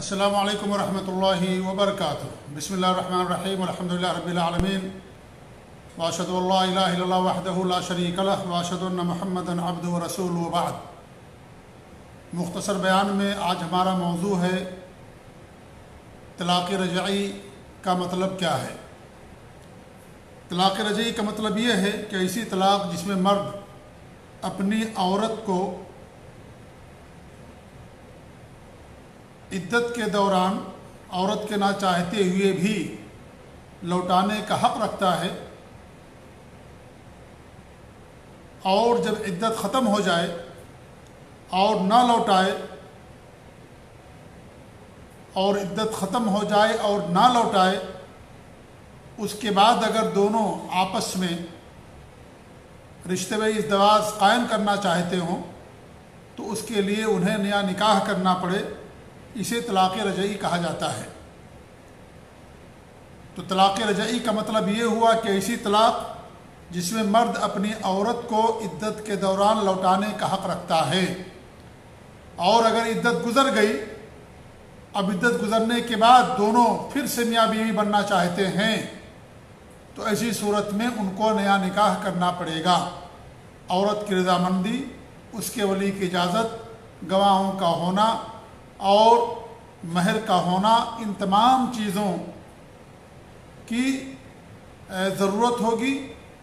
السلام علیکم ورحمۃ اللہ وبرکاتہ۔ بسم اللہ الرحمن الرحیم، الحمدللہ رب العالمین، واشہد ان لا الہ الا اللہ وحدہ لا شریک لہ، واشہد ان محمدا عبدہ ورسولہ، وبعد۔ مختصر بیان میں آج ہمارا موضوع ہے طلاق رجعی کا مطلب کیا ہے۔ طلاق رجعی کا مطلب یہ ہے کہ ایسی طلاق جس میں مرد اپنی عورت کو عدت کے دوران عورت کے نہ چاہتے ہوئے بھی لوٹانے کا حق رکھتا ہے، اور جب عدت ختم ہو جائے اور نہ لوٹائے، اور عدت ختم ہو جائے اور نہ لوٹائے، اس کے بعد اگر دونوں آپس میں رشتے میں ازدواج قائم کرنا چاہتے ہوں تو اس کے لیے انہیں نیا نکاح کرنا پڑے، اسے طلاق رجعی کہا جاتا ہے۔ تو طلاق رجعی کا مطلب یہ ہوا کہ ایسی طلاق جس میں مرد اپنی عورت کو عدت کے دوران لوٹانے کا حق رکھتا ہے، اور اگر عدت گزر گئی، اب عدت گزرنے کے بعد دونوں پھر سے میاں بیوی بننا چاہتے ہیں، تو ایسی صورت میں ان کو نیا نکاح کرنا پڑے گا۔ عورت کی رضامندی، اس کے ولی کی اجازت، گواہوں کا ہونا اور مہر کا ہونا، ان تمام چیزوں کی ضرورت ہوگی،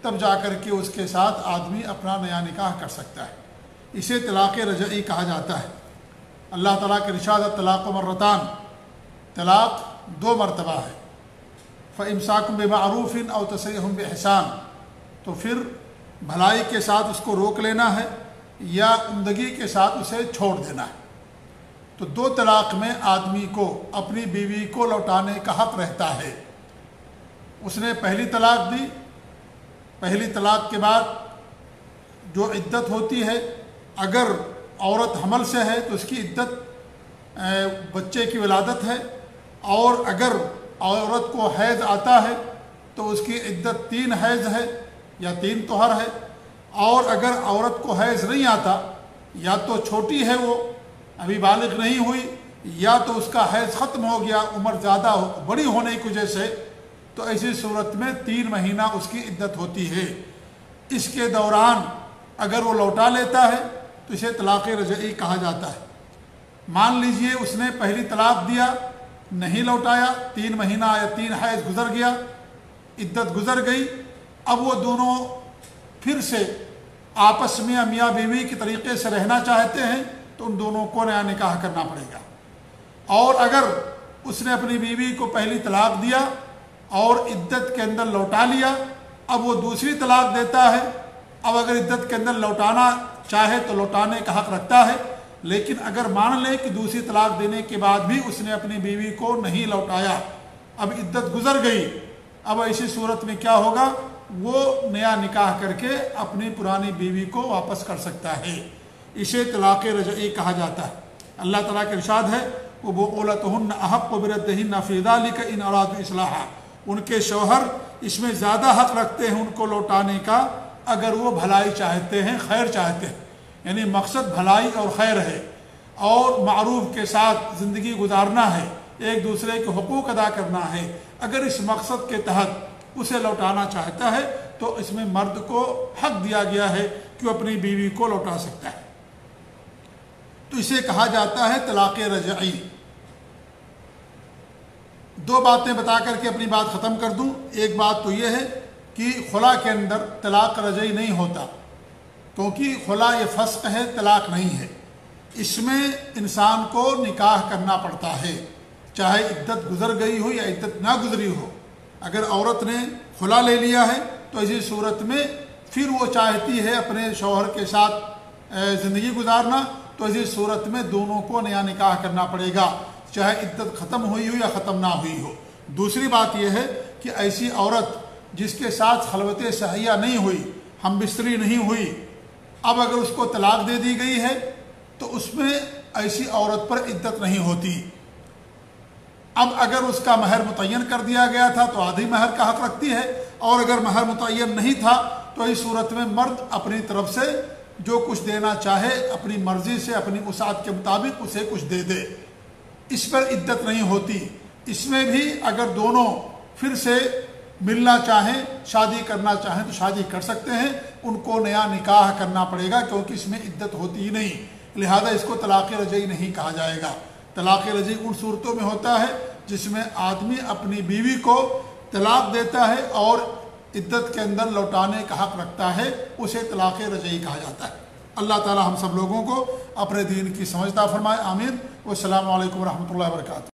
تب جا کر کے اس کے ساتھ آدمی اپنا نیا نکاح کر سکتا ہے۔ اسے طلاق رجعی کہا جاتا ہے۔ اللہ تعالیٰ کے ارشاد طلاق مرتان، طلاق دو مرتبہ ہے۔ فَإِمْسَاكٌ بِمَعْرُوفٍ أَوْ تَسْرِيحٌ بِإِحْسَان، تو پھر بھلائی کے ساتھ اس کو روک لینا ہے یا عمدگی کے ساتھ اسے چھوڑ دینا ہے۔ تو دو طلاق میں آدمی کو اپنی بیوی کو لوٹانے کا حق رہتا ہے۔ اس نے پہلی طلاق دی، پہلی طلاق کے بعد جو عدت ہوتی ہے، اگر عورت حمل سے ہے تو اس کی عدت بچے کی ولادت ہے، اور اگر عورت کو حیض آتا ہے تو اس کی عدت 3 حیض ہے یا 3 طہر ہے، اور اگر عورت کو حیض نہیں آتا، یا تو چھوٹی ہے، وہ ابھی بالغ نہیں ہوئی، یا تو اس کا حیض ختم ہو گیا عمر زیادہ بڑی ہونے کی وجہ سے، تو ایسی صورت میں 3 مہینہ اس کی عدت ہوتی ہے۔ اس کے دوران اگر وہ لوٹا لیتا ہے تو اسے طلاق رجعی کہا جاتا ہے۔ مان لیجئے اس نے پہلی طلاق دیا، نہیں لوٹایا، 3 مہینہ یا 3 حیض گزر گیا، عدت گزر گئی، اب وہ دونوں پھر سے آپس میں میاں بیوی کے طریقے سے رہنا چاہتے ہیں، تو ان دونوں کو نیا نکاح کرنا پڑے گا۔ اور اگر اس نے اپنی بیوی کو پہلی طلاق دیا اور عدت کے اندر لوٹا لیا، اب وہ دوسری طلاق دیتا ہے، اب اگر عدت کے اندر لوٹانا چاہے تو لوٹانے کا حق رکھتا ہے، لیکن اگر مان لے کہ دوسری طلاق دینے کے بعد بھی اس نے اپنی بیوی کو نہیں لوٹایا، اب عدت گزر گئی، اب ایسی صورت میں کیا ہوگا؟ وہ نیا نکاح کر کے اپنی پرانی بیوی کو واپس کر سکتا ہے۔ اسے طلاق رجعی کہا جاتا ہے۔ اللہ تعالیٰ کا ارشاد ہے وَبُعُولَتُهُنَّ أَحَقُّ بِرَدِّهِنَّ فِي ذَلِكَ إِنْ أَرَادُوا إِصْلَاحًا، ان کے شوہر اس میں زیادہ حق رکھتے ہیں ان کو لوٹانے کا اگر وہ بھلائی چاہتے ہیں، خیر چاہتے ہیں، یعنی مقصد بھلائی اور خیر ہے، اور معروف کے ساتھ زندگی گزارنا ہے، ایک دوسرے کے حقوق ادا کرنا ہے۔ اگر اس مقصد کے تحت اسے لوٹانا چاہتا ہے تو اس میں مرد کو حق دیا گیا ہے کہ وہ اپنی بیوی کو لوٹا سکتا ہے۔ تو اسے کہا جاتا ہے طلاق رجعی۔ دو باتیں بتا کر کے اپنی بات ختم کر دوں۔ ایک بات تو یہ ہے کہ خلا کے اندر طلاق رجعی نہیں ہوتا، کیونکہ خلا یہ فسخ ہے، طلاق نہیں ہے۔ اس میں انسان کو نکاح کرنا پڑتا ہے، چاہے عدت گزر گئی ہو یا عدت نہ گزری ہو۔ اگر عورت نے خلا لے لیا ہے تو ایسی صورت میں پھر وہ چاہتی ہے اپنے شوہر کے ساتھ زندگی گزارنا، تو اسی صورت میں دونوں کو نیا نکاح کرنا پڑے گا، چاہے عدت ختم ہوئی ہو یا ختم نہ ہوئی ہو۔ دوسری بات یہ ہے کہ ایسی عورت جس کے ساتھ خلوت صحیحہ نہیں ہوئی، ہم بستری نہیں ہوئی، اب اگر اس کو طلاق دے دی گئی ہے تو اس میں ایسی عورت پر عدت نہیں ہوتی۔ اب اگر اس کا مہر متعین کر دیا گیا تھا تو آدھی مہر کا حق رکھتی ہے، اور اگر مہر متعین نہیں تھا تو اس صورت میں مرد اپنی طرف سے جو کچھ دینا چاہے اپنی مرضی سے، اپنی وسعت کے مطابق اسے کچھ دے دے۔ اس پر عدت نہیں ہوتی۔ اس میں بھی اگر دونوں پھر سے ملنا چاہیں، شادی کرنا چاہیں تو شادی کر سکتے ہیں، ان کو نیا نکاح کرنا پڑے گا کیونکہ اس میں عدت ہوتی ہی نہیں، لہذا اس کو طلاق رجعی نہیں کہا جائے گا۔ طلاق رجعی ان صورتوں میں ہوتا ہے جس میں آدمی اپنی بیوی کو طلاق دیتا ہے اور عدت کے اندر لوٹانے کا حق رکھتا ہے، اسے طلاق رجعی کہا جاتا ہے۔ اللہ تعالی ہم سب لوگوں کو اپنے دین کی سمجھ عطا فرمائے، آمین۔ والسلام علیکم ورحمۃ اللہ وبرکاتہ۔